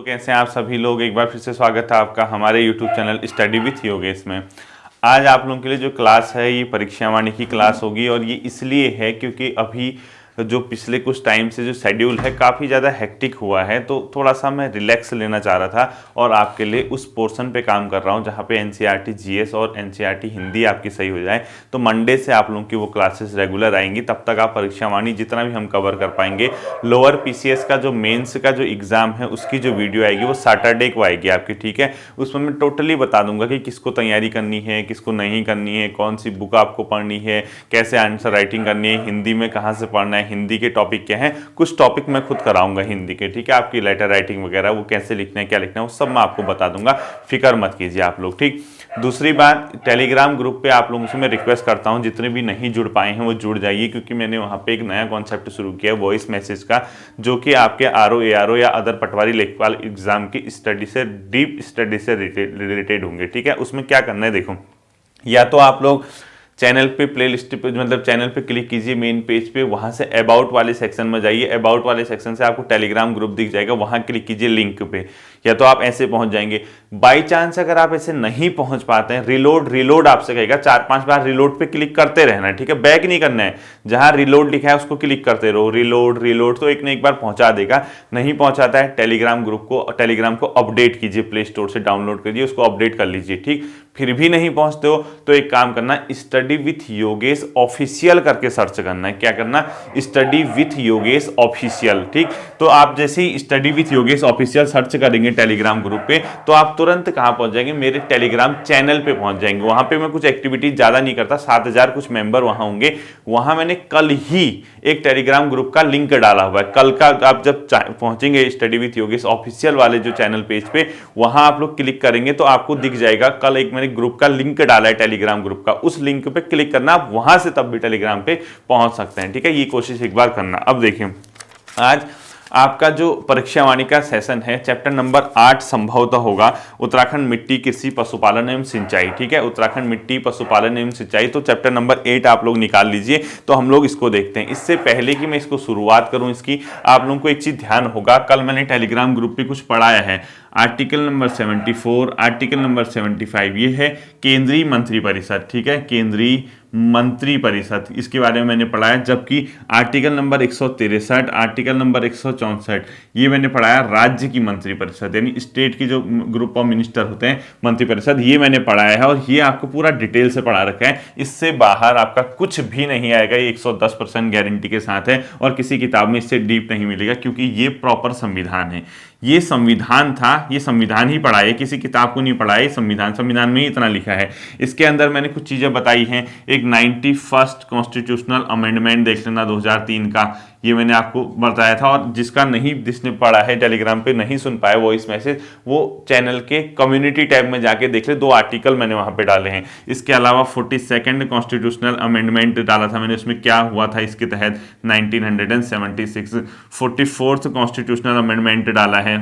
तो कैसे हैं आप सभी लोग। एक बार फिर से स्वागत है आपका हमारे YouTube channel study with Yogesh में। आज आप लोगों के लिए जो क्लास है ये परीक्षा वाणी की क्लास होगी और ये इसलिए है क्योंकि अभी जो पिछले कुछ टाइम से जो शेड्यूल है काफ़ी ज़्यादा हेक्टिक हुआ है, तो थोड़ा सा मैं रिलैक्स लेना चाह रहा था और आपके लिए उस पोर्शन पे काम कर रहा हूँ जहाँ पे एनसीईआरटी जीएस और एनसीईआरटी हिंदी आपकी सही हो जाए। तो मंडे से आप लोगों की वो क्लासेस रेगुलर आएंगी, तब तक आप परीक्षा वाणी जितना भी हम कवर कर पाएंगे। लोअर पीसीएस का जो मेंस का जो एग्ज़ाम है उसकी जो वीडियो आएगी वो सैटरडे को आएगी आपकी, ठीक है। उसमें मैं टोटली बता दूंगा कि किसको तैयारी करनी है, किसको नहीं करनी है, कौन सी बुक आपको पढ़नी है, कैसे आंसर राइटिंग करनी है, हिंदी में कहाँ से पढ़ना है, हिंदी के टॉपिक क्या हैं। कुछ टॉपिक मैं खुद कराऊंगा हिंदी के, ठीक है। आपकी लेटर राइटिंग वगैरह वो कैसे लिखना है, क्या लिखना है, वो सब मैं आपको बता दूंगा, फिक्र मत कीजिए आप लोग, ठीक। दूसरी बात, टेलीग्राम ग्रुप पे आप लोगों से मैं रिक्वेस्ट करता हूं जितने भी नहीं जुड़ पाए हैं वो जुड़ जाइए, क्योंकि मैंने वहां पे एक नया कॉन्सेप्ट शुरू किया है वॉइस मैसेज का, जो कि आपके आरओ एआरओ या अदर पटवारी लेखपाल एग्जाम की स्टडी से, डीप स्टडी से रिलेटेड होंगे, ठीक है। उसमें क्या करना है देखो, या तो आप लोग चैनल पे प्लेलिस्ट पे मतलब चैनल पे क्लिक कीजिए मेन पेज पे, वहां से अबाउट वाले सेक्शन में जाइए, अबाउट वाले सेक्शन से आपको टेलीग्राम ग्रुप दिख जाएगा, वहां क्लिक कीजिए लिंक पे, या तो आप ऐसे पहुंच जाएंगे। बाई चांस अगर आप ऐसे नहीं पहुंच पाते हैं, रिलोड आपसे कहेगा 4-5 बार रिलोड पे क्लिक करते रहना है, ठीक है। बैक नहीं करना है, जहां रिलोड लिखा है उसको क्लिक करते रहो, रिलोड तो एक न एक बार पहुंचा देगा। नहीं पहुंचाता है, टेलीग्राम को अपडेट कीजिए, प्ले स्टोर से डाउनलोड कीजिए, उसको अपडेट कर लीजिए, ठीक। फिर भी नहीं पहुंचते हो तो एक काम करना, स्टडी विथ योगेश ऑफिशियल करके सर्च करना है। क्या करना, स्टडी विथ योगेश ऑफिशियल, ठीक। तो आप जैसे ही study with Yogesh official search करेंगे टेलीग्राम ग्रुप पे, तो आप तुरंत कहां पहुंच जाएंगे, मेरे टेलीग्राम चैनल पे पहुंच जाएंगे। वहां पे मैं कुछ एक्टिविटी ज्यादा नहीं करता, 7000 कुछ मेंबर वहां होंगे। वहां मैंने कल ही एक टेलीग्राम ग्रुप का लिंक डाला हुआ है, कल का। आप जब पहुंचेंगे स्टडी विथ योगेश ऑफिशियल वाले जो चैनल पेज पे, वहां आप लोग क्लिक करेंगे तो आपको दिख जाएगा कल एक मैंने ग्रुप का लिंक डाला है टेलीग्राम ग्रुप का, उस लिंक पे क्लिक करना, आप वहां से तब भी टेलीग्राम पे पहुंच सकते हैं, ठीक है। ये कोशिश एक बार करना। अब देखिए, आज आपका जो परीक्षा वाणी का सेशन है, चैप्टर नंबर 8 संभवतः होगा उत्तराखंड मिट्टी कृषि पशुपालन एवं सिंचाई, ठीक है। उत्तराखंड मिट्टी पशुपालन एवं सिंचाई, तो चैप्टर नंबर 8 आप लोग निकाल लीजिए। तो हम लोग इसको देखते हैं। इससे पहले कि मैं इसको शुरुआत करूं इसकी, आप लोगों को एक चीज ध्यान होगा, कल मैंने टेलीग्राम ग्रुप पे कुछ पढ़ाया है। आर्टिकल नंबर 74, आर्टिकल नंबर 75, ये है केंद्रीय मंत्रिपरिषद, ठीक है, केंद्रीय मंत्रिपरिषद, इसके बारे में मैंने पढ़ा है। जबकि आर्टिकल नंबर 163, आर्टिकल नंबर 164, ये मैंने पढ़ाया राज्य की मंत्रिपरिषद, यानी स्टेट की जो ग्रुप ऑफ मिनिस्टर होते हैं मंत्रिपरिषद, ये मैंने पढ़ाया है और ये आपको पूरा डिटेल से पढ़ा रखा है। इससे बाहर आपका कुछ भी नहीं आएगा, ये 110% गारंटी के साथ है, और किसी किताब में इससे डीप नहीं मिलेगा, क्योंकि ये प्रॉपर संविधान है। ये संविधान था, ये संविधान ही पढ़ा है, किसी किताब को नहीं पढ़ा है। संविधान में ही इतना लिखा है। इसके अंदर मैंने कुछ चीजें बताई हैं। एक 91st कॉन्स्टिट्यूशनल अमेंडमेंट देख लेना 2003 का, ये मैंने आपको बताया था। और जिसने पढ़ा है टेलीग्राम पे, नहीं सुन पाए वॉइस मैसेज, वो चैनल के कम्युनिटी टैब में जाके देख ले, 2 आर्टिकल मैंने वहां पे डाले हैं। इसके अलावा 42nd कॉन्स्टिट्यूशनल अमेंडमेंट डाला था मैंने, उसमें क्या हुआ था इसके तहत 1976। 44th कॉन्स्टिट्यूशनल अमेंडमेंट डाला है,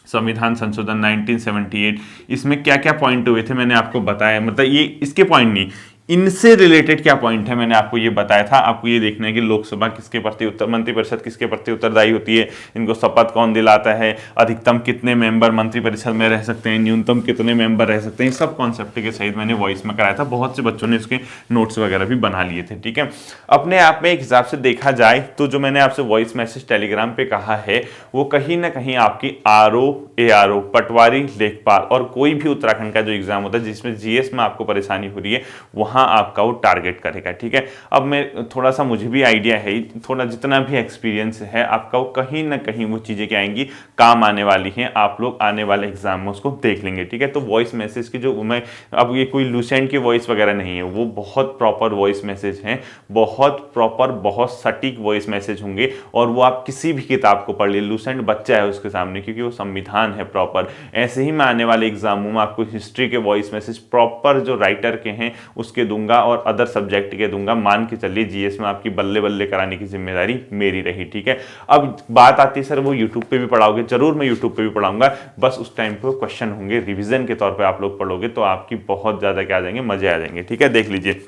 संविधान संशोधन 1978, इसमें क्या क्या पॉइंट हुए थे मैंने आपको बताया। मतलब ये इसके पॉइंट नहीं, इनसे रिलेटेड क्या पॉइंट है मैंने आपको ये बताया था। आपको ये देखना है कि लोकसभा किसके प्रति मंत्रिपरिषद किसके प्रति उत्तरदायी होती है, इनको शपथ कौन दिलाता है, अधिकतम कितने मेंबर मंत्रिपरिषद में रह सकते हैं, न्यूनतम कितने मेंबर रह सकते हैं, सब कॉन्सेप्ट के सहित मैंने वॉइस में कराया था। बहुत से बच्चों ने इसके नोट्स वगैरह भी बना लिए थे, ठीक है। अपने आप में एक हिसाब से देखा जाए तो जो मैंने आपसे वॉइस मैसेज टेलीग्राम पे कहा है, वो कहीं ना कहीं आपकी आरओ एआरओ पटवारी लेखपाल और कोई भी उत्तराखंड का जो एग्जाम होता है जिसमें जीएस में आपको परेशानी हो रही है, वहां आपका वो टारगेट करेगा, ठीक है। अब मैं थोड़ा सा, मुझे भी आइडिया है, थोड़ा जितना भी एक्सपीरियंस है आपका, वो कहीं ना कहीं वो चीजें क्या आएंगी, काम आने वाली हैं। आप लोग आने वाले एग्जाम में उसको देख लेंगे, ठीक है। तो वॉइस मैसेज की जो मैं, अब ये कोई लूसेंट की वॉइस वगैरह नहीं है, वो बहुत प्रॉपर वॉइस मैसेज है, बहुत प्रॉपर, बहुत सटीक वॉइस मैसेज होंगे, और वो आप किसी भी किताब को पढ़ लिए, लूसेंट बच्चा है उसके सामने, क्योंकि वो संविधान है प्रॉपर। ऐसे ही मैं आने वाले एग्जामों में आपको हिस्ट्री के वॉइस मैसेज प्रॉपर जो राइटर के हैं उसके दूंगा, और अदर सब्जेक्ट के दूंगा। मान के चलिए जीएस में आपकी बल्ले बल्ले कराने की जिम्मेदारी मेरी रही, ठीक है। अब बात आती है सर वो यूट्यूब पे भी पढ़ाओगे, जरूर मैं यूट्यूब पे भी पढ़ाऊंगा, बस उस टाइम पे क्वेश्चन होंगे रिवीजन के तौर पे आप लोग पढ़ोगे तो आपकी बहुत ज्यादा क्या आ जाएंगे, मजे आ जाएंगे, ठीक है। देख लीजिए,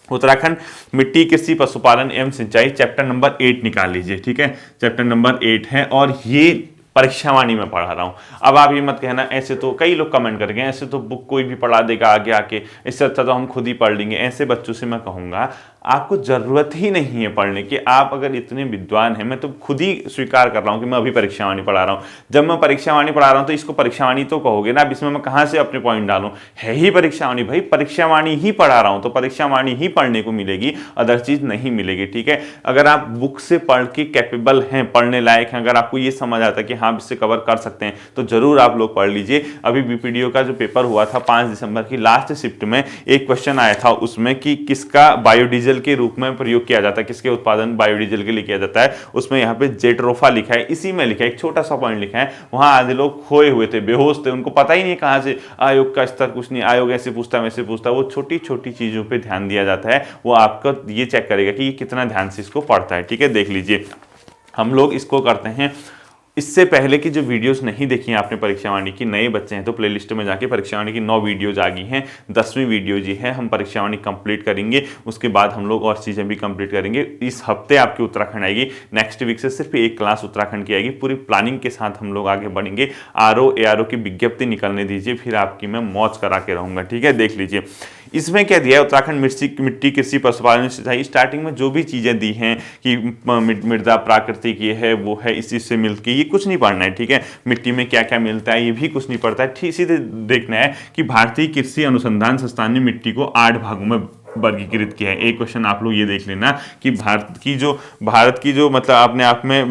उत्तराखंड मिट्टी कृषि पशुपालन एवं सिंचाई चैप्टर नंबर 8 निकाल लीजिए, ठीक है। चैप्टर नंबर 8 है, और ये परीक्षावाणी में पढ़ा रहा हूँ। अब आप ये मत कहना ऐसे तो कई लोग कमेंट करके ऐसे तो बुक कोई भी पढ़ा देगा आगे आके, इससे अच्छा तो हम खुद ही पढ़ लेंगे। ऐसे बच्चों से मैं कहूँगा आपको जरूरत ही नहीं है पढ़ने की। आप अगर इतने विद्वान हैं, मैं तो खुद ही स्वीकार कर रहा हूँ कि मैं अभी परीक्षावाणी पढ़ा रहा हूँ। जब मैं परीक्षावाणी पढ़ा रहा हूँ तो इसको परीक्षावाणी तो कहोगे ना, अब इसमें मैं कहाँ से अपने पॉइंट डालूं, है ही परीक्षावाणी भाई, परीक्षावाणी ही पढ़ा रहा हूँ तो परीक्षावाणी ही पढ़ने को मिलेगी, अदर चीज नहीं मिलेगी। ठीक है, अगर आप बुक से पढ़ के कैपेबल हैं, पढ़ने लायक हैं, अगर आपको ये समझ आता है कि हाँ इससे कवर कर सकते हैं तो जरूर आप लोग पढ़ लीजिए। अभी बीपीडीओ का जो पेपर हुआ था 5 दिसंबर की लास्ट शिफ्ट में एक क्वेश्चन आया था उसमें कि किसका बायोडीजल के रूप में प्रयोग किया जाता है, किसके उत्पादन बायोडीजल के लिए किया जाता है। उसमें यहाँ पे जेट्रोफा लिखा है, इसी में लिखा है, एक छोटा सा पॉइंट लिखा है। वहां आधे लोग खोए हुए थे, बेहोश थे, उनको पता ही नहीं कहां से आयोग का स्तर कुछ नहीं, आयोग ऐसे पूछता वैसे पूछता। वो छोटी छोटी चीजों पे ध्यान दिया जाता है, वो आपका ये चेक करेगा कि ये कितना ध्यान से इसको पढ़ता है। ठीक है, देख लीजिए हम लोग इसको करते हैं। इससे पहले की जो वीडियोस नहीं देखी हैं आपने परीक्षावाणी की, नए बच्चे हैं तो प्लेलिस्ट में जाके परीक्षावाणी की 9 वीडियोज आ गई हैं। 10वीं वीडियो जी है, हम परीक्षावाणी कंप्लीट करेंगे, उसके बाद हम लोग और चीज़ें भी कंप्लीट करेंगे। इस हफ्ते आपकी उत्तराखंड आएगी, नेक्स्ट वीक से सिर्फ एक क्लास उत्तराखंड की आएगी। पूरी प्लानिंग के साथ हम लोग आगे बढ़ेंगे। आरओ एआरओ की विज्ञप्ति निकलने दीजिए, फिर आपकी मैं मौज करा के रहूँगा। ठीक है, देख लीजिए इसमें क्या दिया है, उत्तराखंड मिट्टी कृषि पशुपालन सिंचाई। स्टार्टिंग में जो भी चीज़ें दी हैं कि मृदा प्राकृतिक ये है वो है, इसी से मिलकर ये कुछ नहीं पढ़ना है। ठीक है, मिट्टी में क्या क्या मिलता है ये भी कुछ नहीं पढ़ता है। ठीक सीधे देखना है कि भारतीय कृषि अनुसंधान संस्थान ने मिट्टी को 8 भागों में वर्गीकृत किया है। एक क्वेश्चन आप लोग ये देख लेना कि भारत की जो मतलब अपने आप में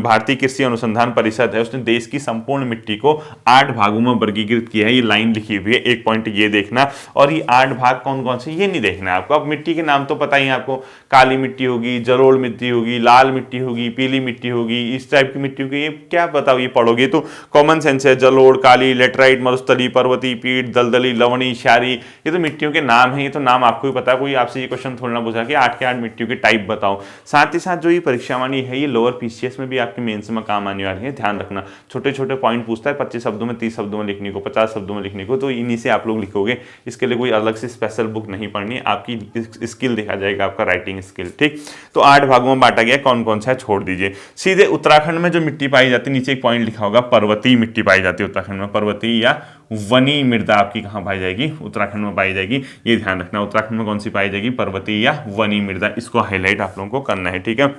भारतीय कृषि अनुसंधान परिषद है, उसने देश की संपूर्ण मिट्टी को 8 भागों में वर्गीकृत किया है। ये लाइन लिखी हुई है, एक पॉइंट ये देखना। और ये 8 भाग कौन कौन से ये नहीं देखना है आपको। अब मिट्टी के नाम तो पता ही है आपको, काली मिट्टी होगी, जलोढ़ मिट्टी होगी, लाल मिट्टी होगी, पीली मिट्टी होगी, इस टाइप की मिट्टी होगी। ये क्या बताओ, ये पढ़ोगे तो कॉमन सेंस है। जलोढ़, काली, लेटराइट, मरुस्थली, पर्वती, पीठ, दलदली, लवणी, क्षारी, ये तो मिट्टियों के नाम है। ये तो नाम आपको पता है, कोई आपसे ये क्वेश्चन थोड़ा ना पूछा कि 8 के 8 मिट्टियों के टाइप बताओ। साथ ही साथ जो ये परीक्षावाणी है ये लोअर पीसीएस में भी आपके मेंस में काम आने वाली है, ध्यान रखना। छोटे छोटे पॉइंट पूछता है, 25 शब्दों में, 30 शब्दों में लिखने को, 50 शब्दों में लिखने को, तो इन्हीं से आप लोग लिखोगे। इसके लिए कोई अलग से स्पेशल बुक नहीं पढ़नी है, आपकी स्किल देखा जाएगा, आपका राइटिंग स्किल। ठीक, तो 8 भागों में बांटा गया, कौन कौन सा है छोड़ दीजिए। सीधे उत्तराखंड में जो मिट्टी पाई जाती है, नीचे एक पॉइंट लिखा होगा, पर्वतीय मिट्टी पाई जाती है उत्तराखंड में। पर्वतीय या वनी मृदा आपकी कहां पाई जाएगी, उत्तराखंड में पाई जाएगी, ये ध्यान रखना। उत्तराखंड में कौन सी पाई जाएगी, पर्वतीय या वनी मृदा, इसको हाईलाइट आप लोगों को करना है। ठीक है,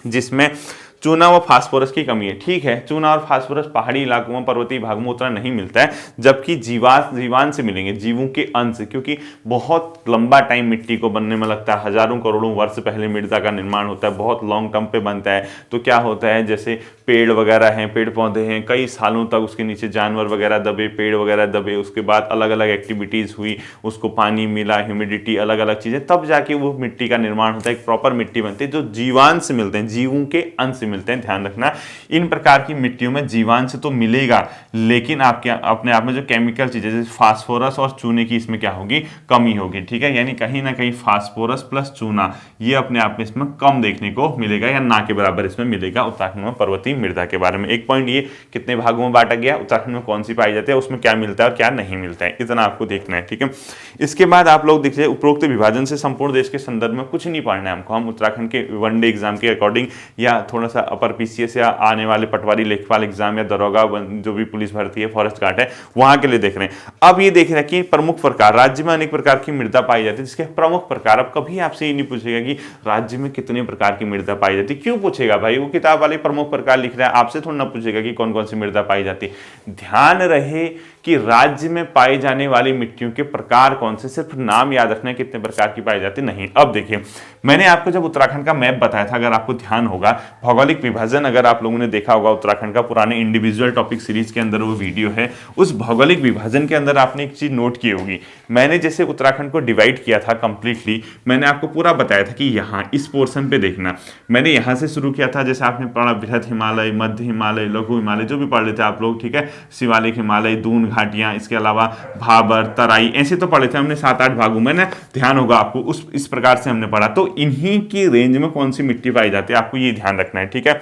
जिसमें चूना व फास्फोरस की कमी है। ठीक है, चूना और फास्फोरस पहाड़ी इलाकों में, पर्वतीय भागों में उतना नहीं मिलता है, जबकि जीवान से मिलेंगे, जीवों के अंश, क्योंकि बहुत लंबा टाइम मिट्टी को बनने में लगता है। हजारों करोड़ों वर्ष पहले मृदा का निर्माण होता है, बहुत लॉन्ग टर्म पे बनता है। तो क्या होता है, जैसे पेड़ वगैरह हैं, पेड़ पौधे हैं, कई सालों तक उसके नीचे जानवर वगैरह दबे, पेड़ वगैरह दबे, उसके बाद अलग अलग एक्टिविटीज हुई, उसको पानी मिला, ह्यूमिडिटी, अलग अलग चीजें, तब जाके वो मिट्टी का निर्माण होता है, एक प्रॉपर मिट्टी बनती है। जो जीवान से मिलते हैं, जीवों के अंश मिलते हैं, ध्यान रखना। इन प्रकार की मिट्टियों में जीवांश तो मिलेगा, लेकिन आपके अपने आप में जो केमिकल चीजें जैसे फास्फोरस और चूने की इसमें क्या होगी, कमी होगी। ठीक है, यानी कहीं ना कहीं फास्फोरस प्लस चूना ये अपने आप में इसमें कम देखने को मिलेगा, या ना के बराबर इसमें मिलेगा उत्तराखंड में पर्वतीय मृदा के बारे में। एक पॉइंट ये कितने भागों में बांटा गया, उत्तराखंड में कौन सी पाई जाती है, उसमें क्या मिलता है और क्या नहीं मिलता है, इतना आपको देखना है। ठीक है, इसके बाद आप लोग देखिए, उपरोक्त विभाजन से संपूर्ण देश के संदर्भ में कुछ नहीं पढ़ना है हमको। हम उत्तराखंड के वनडे एग्जाम के अकॉर्डिंग या थोड़ा सा अपर पीसीएस या आने वाले पटवारी लेखपाल एग्जाम या दरोगा जो भी पुलिस भर्ती है, फॉरेस्ट गार्ड है, वहां के लिए देख रहे हैं। अब ये देख रहे हैं कि प्रमुख प्रकार, राज्य में अनेक प्रकार की मृदा पाई जाती है, जिसके प्रमुख प्रकार। अब कभी आपसे ये नहीं पूछेगा कि राज्य में कितने प्रकार की मृदा पाई जाती है, क्यों पूछेगा भाई, वो किताब वाले प्रमुख प्रकार लिख रहा है, आपसे थोड़ा ना पूछेगा कि कौन कौन सी मृदा पाई जाती है। ध्यान रहे कि राज्य में पाई जाने वाली मिट्टियों के प्रकार कौन से, सिर्फ नाम याद रखना है कितने प्रकार की पाई जाती नहीं। अब देखिए, मैंने आपको जब उत्तराखंड का मैप बताया था, अगर आपको ध्यान होगा, भौगोलिक विभाजन अगर आप लोगों ने देखा होगा उत्तराखंड का, पुराने इंडिविजुअल टॉपिक सीरीज के अंदर वो वीडियो है, उस भौगोलिक विभाजन के अंदर आपने एक चीज नोट की होगी। मैंने जैसे उत्तराखंड को डिवाइड किया था कंप्लीटली, मैंने आपको पूरा बताया था कि यहाँ इस पोर्शन पे देखना, मैंने यहाँ से शुरू किया था। जैसे आपने पढ़ा बृहद हिमालय, मध्य हिमालय, लघु हिमालय, जो भी पढ़ लेते आप लोग, ठीक है, शिवालिक हिमालय, दून घाटियां, इसके अलावा भाबर, तराई, ऐसे तो पढ़े थे हमने 7-8 भागों में ना, ध्यान होगा आपको, इस प्रकार से हमने पढ़ा। तो इन्हीं की रेंज में कौन सी मिट्टी पाई जाती है, आपको ये ध्यान रखना है। ठीक है,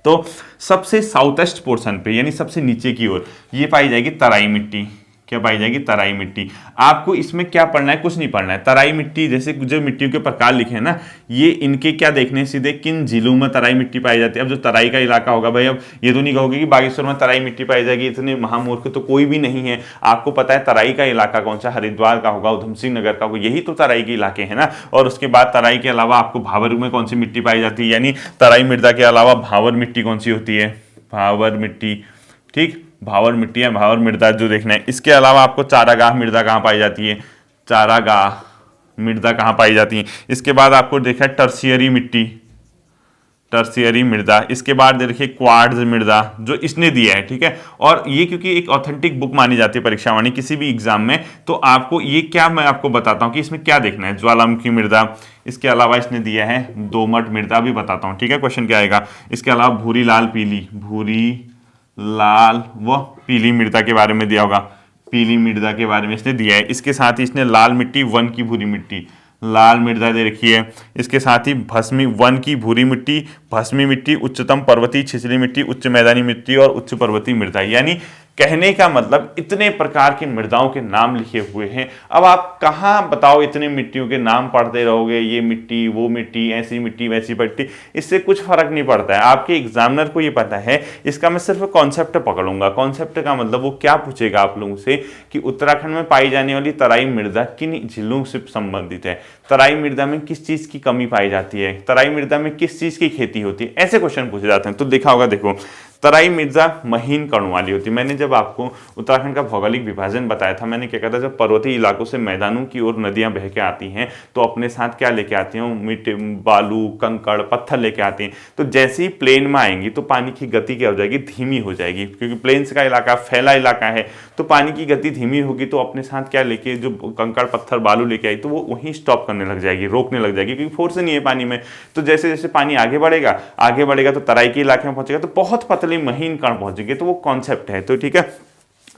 तो सबसे साउथ ईस्ट पोर्शन पे, यानी सबसे नीचे की ओर, ये पाई जाएगी तराई मिट्टी। क्या पाई जाएगी? तराई मिट्टी। आपको इसमें क्या पढ़ना है? कुछ नहीं पढ़ना है। तराई मिट्टी जैसे जो मिट्टियों के प्रकार लिखे हैं ना, ये इनके क्या देखने सीधे किन जिलों में तराई मिट्टी पाई जाती है। अब जो तराई का इलाका होगा भाई, अब ये तो नहीं कहोगे कि बागेश्वर में तराई मिट्टी पाई जाएगी, इतने महामूर्ख तो कोई भी नहीं है। आपको पता है तराई का इलाका कौन सा? हरिद्वार का होगा, उधम सिंह नगर का होगा, यही तो तराई के इलाके हैं ना। और उसके बाद तराई के अलावा आपको भावर में कौन सी मिट्टी पाई जाती है? यानी तराई मृदा के अलावा भावर मिट्टी कौन सी होती है? भावर मिट्टी, ठीक, भावर मिट्टी है, भावर मृदा जो देखना है। इसके अलावा आपको चारागाह मृदा कहाँ पाई जाती है? चारागाह मृदा कहाँ पाई जाती है? इसके बाद आपको देखा है टर्शियरी मिट्टी, टर्शियरी मृदा। इसके बाद देखिए क्वार्ट्ज मृदा जो इसने दिया है, ठीक है। और ये क्योंकि एक ऑथेंटिक बुक मानी जाती है परीक्षावाणी किसी भी एग्जाम में, तो आपको ये क्या मैं आपको बताता हूँ कि इसमें क्या देखना है। ज्वालामुखी मृदा, इसके अलावा इसने दिया है दोमट मृदा भी बताता हूँ, ठीक है, क्वेश्चन क्या आएगा। इसके अलावा भूरी लाल पीली, भूरी लाल व पीली मृदा के बारे में दिया होगा, पीली मृदा के बारे में इसने दिया है। इसके साथ ही इसने लाल मिट्टी, वन की भूरी मिट्टी, लाल मृदा दे रखी है। इसके साथ ही भस्मी, वन की भूरी मिट्टी, भस्मी मिट्टी, उच्चतम पर्वतीय छिछली मिट्टी, उच्च मैदानी मिट्टी और उच्च पर्वतीय मृदा। यानी कहने का मतलब इतने प्रकार की मृदाओं के नाम लिखे हुए हैं। अब आप कहाँ बताओ इतने मिट्टियों के नाम पढ़ते रहोगे, ये मिट्टी वो मिट्टी, ऐसी मिट्टी वैसी मिट्टी, इससे कुछ फर्क नहीं पड़ता है। आपके एग्जामिनर को ये पता है, इसका मैं सिर्फ कॉन्सेप्ट पकड़ूंगा। कॉन्सेप्ट का मतलब वो क्या पूछेगा आप लोगों से कि उत्तराखंड में पाई जाने वाली तराई मृदा किन जिलों से संबंधित है, तराई मृदा में किस चीज की कमी पाई जाती है, तराई मृदा में किस चीज की खेती होती है, ऐसे क्वेश्चन पूछे जाते हैं। तो देखा होगा, देखो तराई मृदा महीन कणों वाली होती है। मैंने जब आपको उत्तराखंड का भौगोलिक विभाजन बताया था, मैंने क्या कहा था, जब पर्वतीय इलाकों से मैदानों की ओर नदियां बह के आती हैं तो अपने साथ क्या लेके आती हैं? मिट्टी, बालू, कंकड़, पत्थर लेके आती हैं। तो जैसे ही प्लेन में आएंगी तो पानी की गति क्या हो जाएगी? धीमी हो जाएगी, क्योंकि प्लेन्स का इलाका फैला इलाका है, तो पानी की गति धीमी होगी। तो अपने साथ क्या लेके, जो कंकड़ पत्थर बालू लेके आई, तो वो वहीं स्टॉप करने लग जाएगी, रोकने लग जाएगी, क्योंकि फोर्स नहीं है पानी में। तो जैसे जैसे पानी आगे बढ़ेगा तो तराई के इलाके में पहुंचेगा तो बहुत पतली महीन कण पहुंचेंगे। तो वो कॉन्सेप्ट है। तो ठीक है,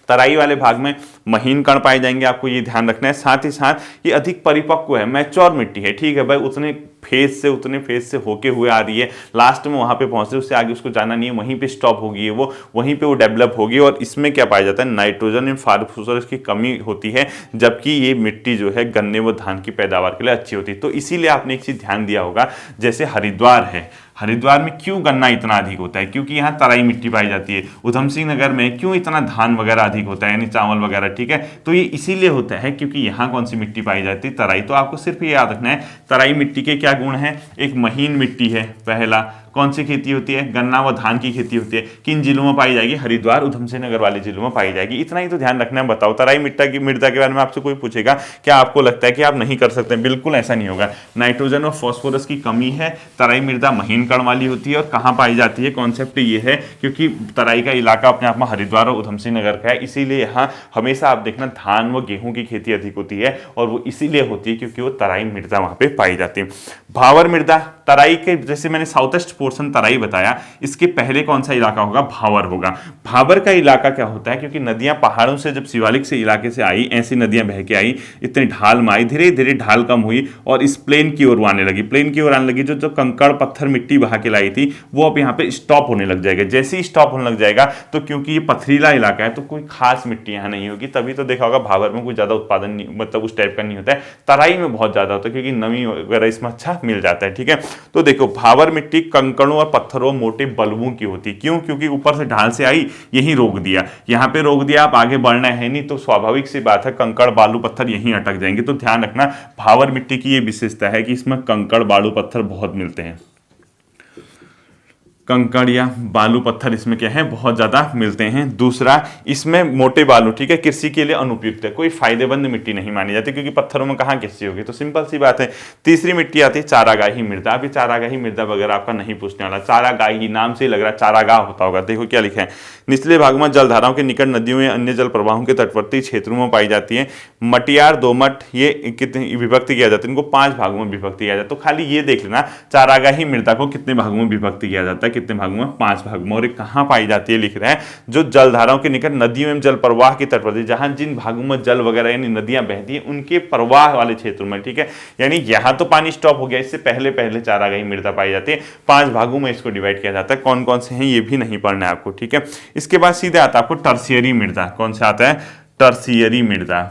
तराई वाले भाग में महीन कण पाए जाएंगे, आपको ये ध्यान रखना है। साथ ही साथ ये अधिक परिपक्व है, मैच्योर मिट्टी है, ठीक है भाई, उतने फेज से होके हुए आ रही है, लास्ट में वहां पे पहुंच रही है, उससे आगे उसको जाना नहीं है, वहीं पे स्टॉप होगी है, वो वहीं पे वो डेवलप होगी। और इसमें क्या पाया जाता है? नाइट्रोजन एंड फास्फोरस की कमी होती है, जबकि ये मिट्टी जो है गन्ने व धान की पैदावार के लिए अच्छी होती है। तो इसीलिए आपने एक चीज ध्यान दिया होगा, जैसे हरिद्वार है, हरिद्वार में क्यों गन्ना इतना अधिक होता है? क्योंकि यहाँ तराई मिट्टी पाई जाती है। उधम सिंह नगर में क्यों इतना धान वगैरह अधिक होता है, यानी चावल वगैरह, ठीक है। तो ये इसीलिए होता है क्योंकि यहाँ कौन सी मिट्टी पाई जाती है? तराई। तो आपको सिर्फ ये याद रखना है, तराई मिट्टी के क्या गुण हैं? एक महीन मिट्टी है, पहला। कौन सी खेती होती है? गन्ना व धान की खेती होती है। किन जिलों में पाई जाएगी? हरिद्वार, उधम सिंह नगर वाले जिलों में पाई जाएगी। इतना ही तो ध्यान रखना है। बताओ, तराई मृदा के बारे में आपसे कोई पूछेगा, क्या आपको लगता है कि आप नहीं कर सकते? बिल्कुल ऐसा नहीं होगा। नाइट्रोजन और फास्फोरस की कमी है, तराई मृदा महीन कण वाली होती है। और कहाँ पाई जाती है? कॉन्सेप्ट ये है क्योंकि तराई का इलाका अपने आप में हरिद्वार और उधम सिंह नगर का है, इसीलिए यहाँ हमेशा आप देखना धान व गेहूं की खेती अधिक होती है। और वो इसीलिए होती है क्योंकि वो तराई मृदा वहां पे पाई जाती है। भावर मृदा, तराई के, जैसे मैंने साउथेस्ट पोर्शन तराई बताया, इसके पहले कौन सा इलाका होगा? भावर होगा। भावर का इलाका क्या होता है? क्योंकि नदियां पहाड़ों से जब शिवालिक से इलाके से आई, ऐसी नदियां बह के आई, इतने ढाल में आई, धीरे धीरे ढाल कम हुई और इस प्लेन की ओर आने लगी। प्लेन की ओर आने लगी, जो कंकड़ पत्थर मिट्टी बहा के लाई थी वो अब यहाँ पे स्टॉप होने लग जाएगा। जैसे ही स्टॉप होने लग जाएगा तो क्योंकि ये पथरीला इलाका है तो कोई खास मिट्टी यहाँ नहीं होगी, तभी तो देखा होगा भावर में कोई ज्यादा उत्पादन नहीं, मतलब उस टाइप का नहीं होता है। तराई में बहुत ज्यादा होता है क्योंकि नमी वगैरह इसमें अच्छा मिल जाता है, ठीक है। तो देखो, भावर मिट्टी कंकड़ों और पत्थरों, मोटे बलुओं की होती है। क्यों? क्योंकि ऊपर से ढाल से आई, यहीं रोक दिया, यहाँ पे रोक दिया, आप आगे बढ़ना है नहीं, तो स्वाभाविक सी बात है कंकड़ बालू पत्थर यहीं अटक जाएंगे। तो ध्यान रखना, भावर मिट्टी की ये विशेषता है कि इसमें कंकड़ बालू पत्थर बहुत मिलते हैं। कंकड़ या बालू पत्थर इसमें क्या है? बहुत ज्यादा मिलते हैं। दूसरा, इसमें मोटे बालू, ठीक है, कृषि के लिए अनुपयुक्त है, कोई फायदेमंद मिट्टी नहीं मानी जाती क्योंकि पत्थरों में कहाँ कृषि होगी, तो सिंपल सी बात है। तीसरी मिट्टी आती है चारागाही मृदा। अभी चारागाही मृदा वगैरह आपका नहीं पूछने वाला, चारागाही नाम से ही लग रहा है चारागाह होता होगा। देखो क्या लिखा है, निचले भाग में जलधाराओं के निकट नदियों या अन्य जल प्रवाहों के तटवर्ती क्षेत्रों में पाई जाती है। मटियार, दोमट, ये कितने विभक्ति किया जाता है? इनको 5 भागों में विभक्ति किया जाता है। तो खाली ये देख लेना, चारागाही मृदा को कितने भागों में विभक्ति किया जाता है? कितने भागों में? 5 भाग में। और कहां पाई जाती है लिख रहे हैं, जो जलधाराओं के निकट नदियों एवं जल प्रवाह की तटवर्ती, जहां जिन भागों में जल वगैरह यानी नदियां बहती हैं उनके प्रवाह वाले क्षेत्रों में, ठीक है। यानी यहां तो पानी स्टॉप हो गया, इससे पहले पहले चारागाही मृदा पाई जाती है। 5 भागों में इसको डिवाइड किया जाता है। कौन कौन से हैं ये भी नहीं पढ़ना है आपको, ठीक है। इसके बाद सीधे आता है आपको टर्शियरी मृदा। कौन सा आता है? टर्सियरी मृदा।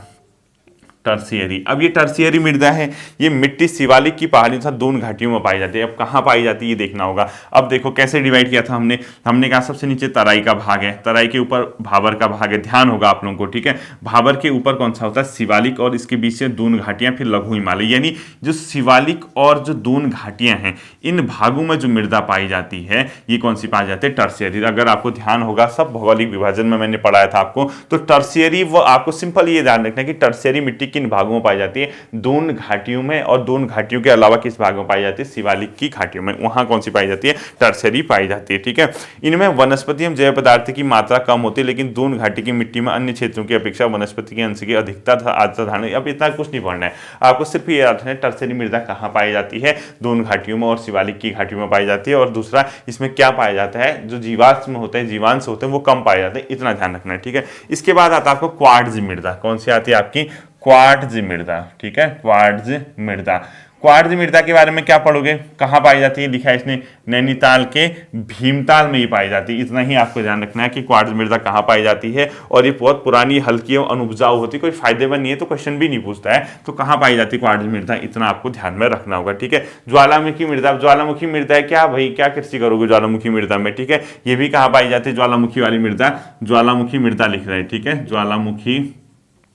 टर्सियरी, अब ये टर्सियरी मृदा है, ये मिट्टी शिवालिक की पहाड़ियों तथा दून घाटियों में पाई जाती है। अब कहाँ पाई जाती है ये देखना होगा। अब देखो कैसे डिवाइड किया था हमने कहा सबसे नीचे तराई का भाग है, तराई के ऊपर भाबर का भाग है, ध्यान होगा आप लोगों को, ठीक है। भाबर के ऊपर कौन सा होता है, शिवालिक, और इसके बीच से दून घाटियां, फिर लघु हिमालय। यानी जो शिवालिक और जो दून घाटियां हैं, इन भागों में जो मृदा पाई जाती है ये कौन सी पाई जाती है, टर्सियरी। अगर आपको ध्यान होगा सब भौगोलिक विभाजन में मैंने पढ़ाया था आपको, तो टर्सियरी, वो आपको सिंपल ये ध्यान रखना है कि टर्सियरी मिट्टी किन भागों में पाई जाती है, दून घाटियों में, और दून घाटियों के अलावा किस भागों में पाई जाती है, शिवालिक की घाटियों में, वहां कौन सी पाई जाती है, टर्सियरी पाई जाती है, ठीक है। इनमें वनस्पति एवं जैव पदार्थ की मात्रा कम होती है, लेकिन दून घाटी की मिट्टी में अन्य क्षेत्रों की अपेक्षा वनस्पति के अंश की अधिकता धारण। अब इतना कुछ नहीं पढ़ना है आपको, सिर्फ ये याद रखना है टर्सियरी मृदा कहाँ पाई जाती है, दून घाटियों में और शिवालिक की घाटियों में पाई जाती है, और दूसरा इसमें क्या पाया जाता है, जो जीवाश्म होते हैं, जीवांश होते हैं, वो कम पाए जाते हैं, इतना ध्यान रखना है, ठीक है। इसके बाद आता है आपको क्वार्ट्ज मृदा। कौन सी आती है आपकी, क्वार्ट्ज मृदा, ठीक है, क्वार्ट्ज मृदा। क्वार्ट्ज मृदा के बारे में क्या पढ़ोगे, कहाँ पाई जाती है, लिखा है इसने नैनीताल के भीमताल में ही पाई जाती है। इतना ही आपको ध्यान रखना है कि क्वार्ट्ज मृदा कहाँ पाई जाती है, और ये बहुत पुरानी, हल्की और अनुपजाऊ होती है, कोई फायदेमंद नहीं है, तो क्वेश्चन भी नहीं पूछता है, तो कहाँ पाई जाती है क्वार्ट्ज मृदा, इतना आपको ध्यान में रखना होगा, ठीक है। ज्वालामुखी मृदा, ज्वालामुखी मृदा है क्या भाई, क्या कृषि करोगे ज्वालामुखी मृदा में, ठीक है। ये भी कहाँ पाई जाती है, ज्वालामुखी वाली मृदा, ज्वालामुखी मृदा लिख रहे हैं, ठीक है, ज्वालामुखी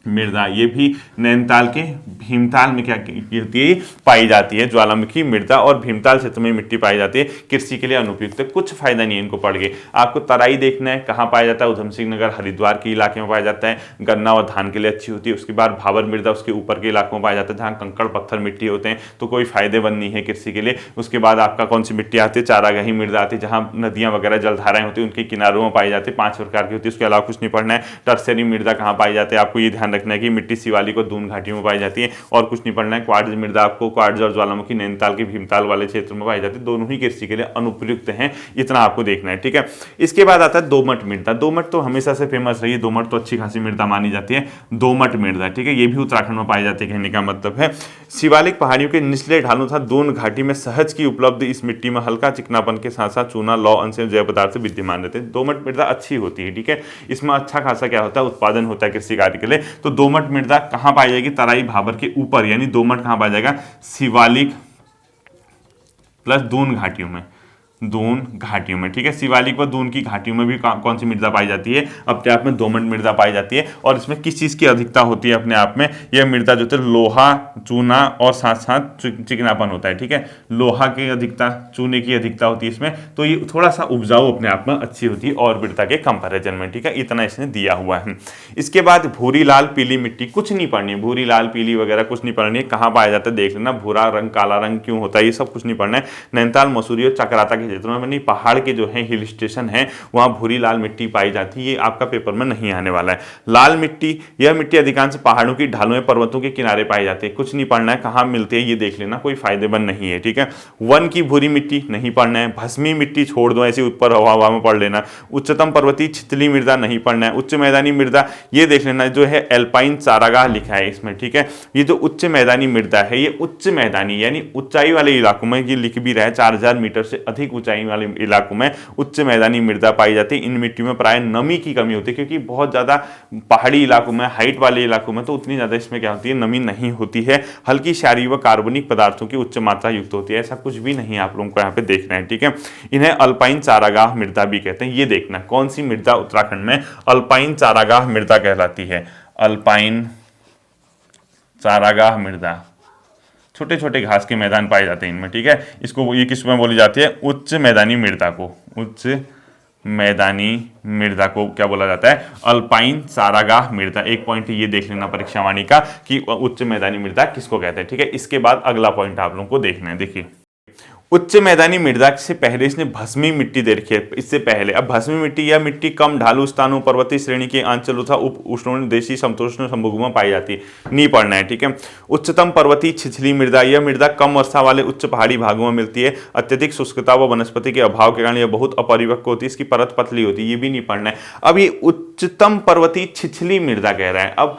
मृदा, ये भी नैनीताल के भीमताल में क्या होती है, पाई जाती है ज्वालामुखी मृदा, और भीमताल क्षेत्र में मिट्टी पाई जाती है, कृषि के लिए अनुपयुक्त है, कुछ फायदा नहीं है इनको पढ़ के। आपको तराई देखना है, कहाँ पाया जाता है, उधम सिंह नगर हरिद्वार के इलाके में पाया जाता है, गन्ना और धान के लिए अच्छी होती है। उसके बाद भाबर मृदा उसके ऊपर के इलाकों में पाया जाता है, जहाँ कंकड़ पत्थर मिट्टी होते हैं, तो कोई फायदेमंद नहीं है कृषि के लिए। उसके बाद आपका कौन सी मिट्टी आती है, चारागाही मृदा आती है, जहाँ नदियां वगैरह जलधाराएं होती है, उनके किनारों में पाई जाती है, 5 प्रकार की होती है, उसके अलावा कुछ नहीं पढ़ना है। टर्सियरी मृदा कहाँ पाई जाती है, आपको ये ध्यान रखना है कि मिट्टी शिवालिक और दून घाटियों में पाई जाती है, और कुछ नहीं पढ़ना है। क्वार्ट्ज मृदा आपको क्वार्ट्ज और ज्वालामुखी नैनीताल के भीमताल वाले क्षेत्र में पाई जाती है, दोनों ही कृषि के लिए अनुपयुक्त हैं, इतना आपको देखना है, ठीक है। इसके बाद आता है दोमट मृदा। दोमट तो हमेशा से फेमस रही है, दोमट तो अच्छी खासी मृदा मानी जाती है, दोमट मृदा, ठीक है, ये भी उत्तराखंड में पाई जाती है, कहने का मतलब है शिवालिक पहाड़ियों के निचले ढालों तथा दून घाटी में सहज की उपलब्ध इस मिट्टी में हल्का चिकनापन के साथ साथ चूना, लौह अंश जैव पदार्थ विद्यमान रहते हैं। दोमट मृदा अच्छी होती है, ठीक है, इसमें अच्छा खासा क्या होता है, उत्पादन होता है कृषि कार्य के लिए। तो दोमट मृदा कहाँ पाई जाएगी, तराई भाबर के ऊपर, यानी दोमट कहाँ पाया जाएगा, शिवालिक प्लस दून घाटियों में, दून घाटियों में, ठीक है। शिवालिक व दून की घाटियों में भी कौन सी मृदा पाई जाती है, अपने आप में दोमट मृदा पाई जाती है। और इसमें किस चीज की अधिकता होती है अपने आप में, यह मृदा जो है लोहा, चूना और साथ साथ चिकनापन होता है, ठीक है। लोहा की अधिकता, चूने की अधिकता होती है इसमें, तो ये थोड़ा सा उपजाऊ अपने आप में अच्छी होती है और मृदा के कंपेरिजन में, ठीक है, इतना इसने दिया हुआ है। इसके बाद भूरी लाल पीली मिट्टी, कुछ नहीं पढ़नी है, भूरी लाल पीली वगैरह कुछ नहीं पढ़नी है, कहाँ पाया जाता है देख लेना, भूरा रंग काला रंग क्यों होता है, ये सब कुछ नहीं पढ़ना है। नैनीताल, मसूरी और चक्राता के क्षेत्रों में, पहाड़ के जो है हिल स्टेशन है, वहां भूरी लाल मिट्टी पाई जाती है, ये आपका पेपर में नहीं आने वाला है। लाल मिट्टी, यह मिट्टी अधिकांश पहाड़ों की ढालों में, पर्वतों के किनारे पाई जाती है, कुछ नहीं पढ़ना है, कहां मिलती है ये देख लेना, कोई फायदेमंद नहीं है, ठीक है। वन की भूरी मिट्टी नहीं पढ़ना है, भस्मी मिट्टी छोड़ दो, ऐसे ऊपर हवा में पढ़ लेना। उच्चतम पर्वतीय छितली मृदा नहीं पढ़ना है। उच्च मैदानी मृदा ये देख लेना, जो है एल्पाइन चारागाह लिखा है इसमें, ठीक है। ये जो उच्च मैदानी मृदा है, ये उच्च मैदानी यानी ऊंचाई वाले इलाकों में, ये लिख भी रहा है 4000 मीटर से अधिक ऊंचाई वाले इलाकों में उच्च मैदानी मृदा पाई जाती है। इन मिट्टियों में प्राय नमी की कमी होती है, क्योंकि बहुत ज्यादा पहाड़ी इलाकों में, हाइट वाले इलाकों में तो उतनी ज्यादा इसमें क्या होती है, नमी नहीं होती है। हल्की क्षारीय व कार्बनिक पदार्थों की उच्च मात्रा युक्त होती है। ऐसा कुछ भी नहीं आप लोगों को यहाँ पे देखना है, ठीक है। इन्हें अल्पाइन चारागाह मृदा भी कहते हैं। ये देखना कौन सी मृदा उत्तराखंड में अल्पाइन चारागाह मृदा कहलाती है, अल्पाइन चारागाह मृदा। छोटे छोटे घास के मैदान पाए जाते हैं इनमें, ठीक है। इसको ये किस में बोली जाती है, उच्च मैदानी मृदा को, उच्च मैदानी मृदा को क्या बोला जाता है, अल्पाइन चारागाह मृदा। एक पॉइंट ये देख लेना परीक्षा वाणी का कि उच्च मैदानी मृदा किसको कहते हैं, ठीक है। इसके बाद अगला पॉइंट आप लोगों को देखना है, देखिए उच्च मैदानी मृदा से पहले इसने भस्मी मिट्टी दे रखी है, इससे पहले। अब भस्मी मिट्टी यह मिट्टी कम ढालू स्थानों, पर्वतीय श्रेणी के अंचल तथा उप उष्णदेशीय समशीतोष्ण समभूमि में पाई जाती है, नहीं पढ़ना है, ठीक है। उच्चतम पर्वतीय छिछली मृदा, यह मृदा कम वर्षा वाले उच्च पहाड़ी भागों में मिलती है। अत्यधिक शुष्कता व वनस्पति के अभाव के कारण यह बहुत अपरिपक्व होती है, इसकी परत पतली होती है, ये भी नहीं पढ़ना है। अब ये उच्चतम पर्वतीय छिछली मृदा कह रहा है। अब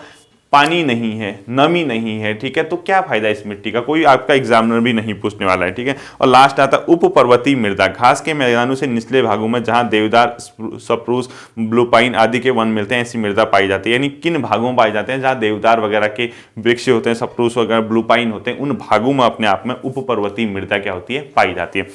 पानी नहीं है, नमी नहीं है, ठीक है, तो क्या फायदा इस मिट्टी का, कोई आपका एग्जामिनर भी नहीं पूछने वाला है, ठीक है। और लास्ट आता है उप पर्वतीय मृदा, घास के मैदानों से निचले भागों में जहां देवदार, सप्रूस, ब्लू पाइन आदि के वन मिलते हैं, ऐसी मृदा पाई जाती है। यानी किन भागों में पाए जाते हैं, जहां देवदार वगैरह के वृक्ष होते हैं, सप्रूस वगैरह, ब्लू पाइन होते हैं, उन भागों में अपने आप में उप पर्वतीय मृदा क्या होती है, पाई जाती है।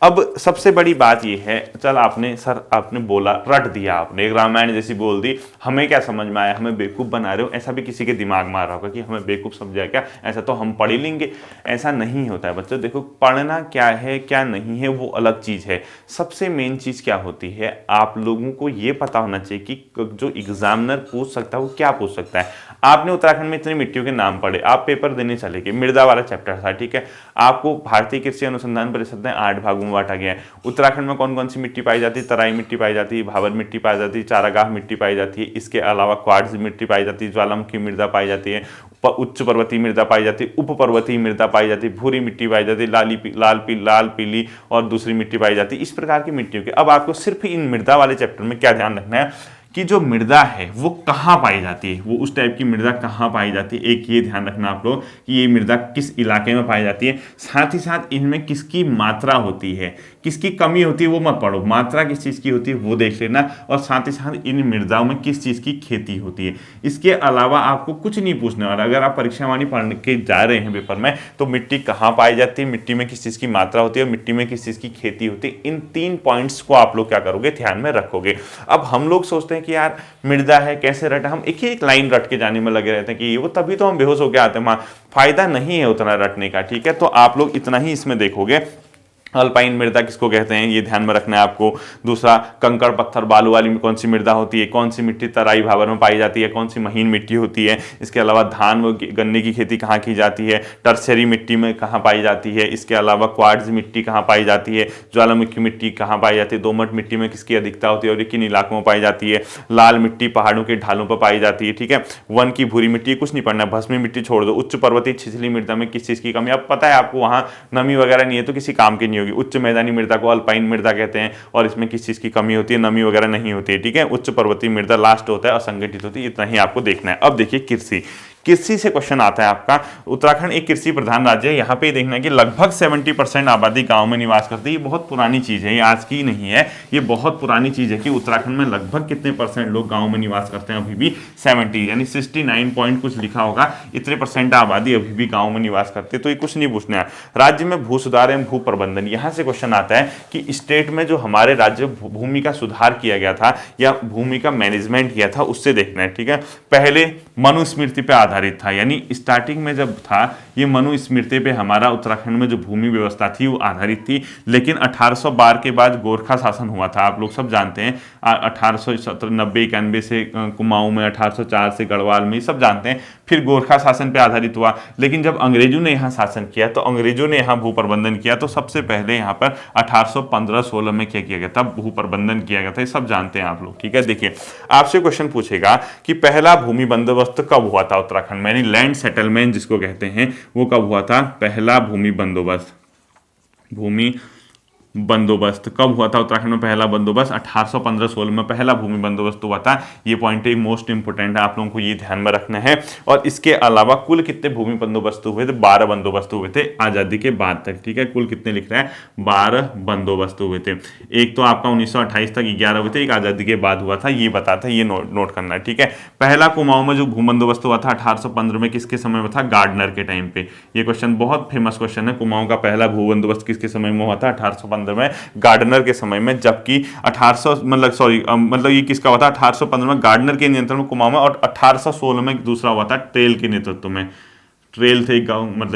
अब सबसे बड़ी बात यह है, चल आपने सर आपने बोला, रट दिया आपने, एक रामायण जैसी बोल दी, हमें क्या समझ में आया, हमें बेवकूफ बना रहे हो, ऐसा भी किसी के दिमाग में आ रहा होगा कि हमें बेवकूफ समझा क्या, ऐसा तो हम पढ़ ही लेंगे। ऐसा नहीं होता है बच्चों, देखो पढ़ना क्या है क्या नहीं है वो अलग चीज है। सबसे मेन चीज क्या होती है, आप लोगों को ये पता होना चाहिए कि जो एग्जामिनर पूछ सकता है वो क्या पूछ सकता है। आपने उत्तराखंड में इतनी मिट्टियों के नाम पढ़े, आप पेपर देने चले गए, मृदा वाला चैप्टर था, ठीक है, आपको भारतीय कृषि अनुसंधान परिषद ने 8 भागों में बांटा गया है। उत्तराखंड में कौन कौन सी मिट्टी पाई जाती है, तराई मिट्टी पाई जाती है, भाबर मिट्टी पाई जाती है, चारागाह मिट्टी पाई जाती है, इसके अलावा क्वार्ट्ज मिट्टी पाई जाती है, ज्वालामुखी मृदा पाई जाती है, उच्च पर्वतीय मृदा पाई जाती है, उप पर्वतीय मृदा पाई जाती है, भूरी मिट्टी पाई जाती है, लाल पीली और दूसरी मिट्टी पाई जाती है। इस प्रकार की मिट्टियों के अब आपको सिर्फ इन मृदा वाले चैप्टर में क्या ध्यान रखना है कि जो मृदा है वो कहाँ पाई जाती है, वो उस टाइप की मृदा कहाँ पाई जाती है, एक ये ध्यान रखना आप लोग कि ये मृदा किस इलाके में पाई जाती है। साथ ही साथ इनमें किसकी मात्रा होती है, किसकी कमी होती है वो मत पढ़ो, मात्रा किस चीज़ की होती है वो देख लेना, और साथ ही साथ इन मृदाओं में किस चीज़ की खेती होती है। इसके अलावा आपको कुछ नहीं पूछने वाला। अगर आप परीक्षावाणी पढ़ के जा रहे हैं पेपर में, तो मिट्टी कहाँ पाई जाती है, मिट्टी में किस चीज़ की मात्रा होती है और मिट्टी में किस चीज़ की खेती होती है, इन 3 पॉइंट्स को आप लोग क्या करोगे, ध्यान में रखोगे। अब हम लोग सोचते हैं कि यार मृदा है कैसे रटा, हम एक ही एक लाइन रट के जाने में लगे रहते हैं कि वो, तभी तो हम बेहोश होकर आते हैं, फायदा नहीं है उतना रटने का, ठीक है। तो आप लोग इतना ही इसमें देखोगे। अल्पाइन मृदा किसको कहते हैं ये ध्यान में रखना है आपको। दूसरा, कंकड़ पत्थर बालू वाली कौन सी मृदा होती है, कौन सी मिट्टी तराई भाबर में पाई जाती है, कौन सी महीन मिट्टी होती है। इसके अलावा धान व गन्ने की खेती कहाँ की जाती है, टर्सरी मिट्टी में कहाँ पाई जाती है। इसके अलावा क्वार्ट्ज मिट्टी कहाँ पाई जाती है, ज्वालामुखी मिट्टी कहाँ पाई जाती है, दोमट मिट्टी में किसकी अधिकता होती है और किन इलाकों में पाई जाती है। लाल मिट्टी पहाड़ों के ढालों पर पाई जाती है, ठीक है। वन की भूरी मिट्टी, कुछ नहीं पढ़ना, भस्मी मिट्टी छोड़ दो। उच्च पर्वतीय छिछली मृदा में किस चीज़ की कमी, अब पता है आपको वहाँ नमी वगैरह नहीं है तो किसी काम की नहीं होगी। उच्च मैदानी मृदा को अल्पाइन मृदा कहते हैं और इसमें किस चीज की कमी होती है, नमी वगैरह नहीं होती है, ठीक है। उच्च पर्वतीय मृदा लास्ट होता है, असंगठित होती है। इतना ही आपको देखना है। अब देखिए कृषि, कृषि से क्वेश्चन आता है आपका। उत्तराखंड एक कृषि प्रधान राज्य है। यहाँ पे देखना है कि लगभग 70% आबादी गांव में निवास करती है। ये बहुत पुरानी चीज है, ये आज की नहीं है, ये बहुत पुरानी चीज है कि उत्तराखंड में लगभग कितने परसेंट लोग गांव में निवास करते हैं, अभी भी 70 यानी 69 पॉइंट कुछ लिखा होगा, इतने परसेंट आबादी अभी भी गाँव में निवास करती है। तो ये कुछ नहीं पूछना है। राज्य में भू सुधार एवं भू प्रबंधन, यहाँ से क्वेश्चन आता है कि स्टेट में जो हमारे राज्य भूमि का सुधार किया गया था या भूमि का मैनेजमेंट किया था उससे देखना है, ठीक है। पहले मनुस्मृति पे आधारित था, यानी स्टार्टिंग में जब था ये मनुस्मृति पे हमारा उत्तराखंड में जो भूमि व्यवस्था थी वो आधारित थी। लेकिन 1812 के बाद गोरखा शासन हुआ था, आप लोग सब जानते हैं। 1890-91 से कुमाऊं में, 1804 से गढ़वाल में, सब जानते हैं। फिर गोरखा शासन पे आधारित हुआ। लेकिन जब अंग्रेजों ने यहाँ शासन किया तो अंग्रेजों ने यहाँ भू प्रबंधन किया, तो सबसे पहले यहाँ पर 1815-16 में क्या किया गया था, भू प्रबंधन किया गया था। ये सब जानते हैं आप लोग, ठीक है। देखिए आपसे क्वेश्चन पूछेगा कि पहला भूमि बंदोबस्त कब हुआ था उत्तराखंड में, यानी लैंड सेटलमेंट जिसको कहते हैं, वो कब हुआ था। पहला भूमि बंदोबस्त कब हुआ था उत्तराखंड में, पहला बंदोबस्त 1815-16 में पहला भूमि बंदोबस्त हुआ था। ये पॉइंट मोस्ट इंपोर्टेंट है, आप लोगों को ये ध्यान में रखना है। और इसके अलावा कुल कितने भूमि बंदोबस्त हुए थे, 12 बंदोबस्त हुए थे आजादी के बाद तक, ठीक है। कुल कितने लिख रहा है, 12 बंदोबस्त हुए थे। एक तो आपका 1928 तक 11 हुए थे, एक आजादी के बाद हुआ था, ये बताता है, ये नोट करना है, ठीक है। पहला कुमाऊं में जो भू बंदोबस्त हुआ था 1815 में, किसके समय में था, गार्डनर के टाइम पे। ये क्वेश्चन बहुत फेमस क्वेश्चन है। कुमाऊं का पहला भू बंदोबस्त किसके समय में हुआ था, 1815 में, गार्डनर के समय में। जबकि 1800 ये किसका हुआ था, 1815 में गार्डनर के नियंत्रण में कुमाऊं में, और 1816 में दूसरा हुआ था ट्रेल के नेतृत्व में। ट्रेल थे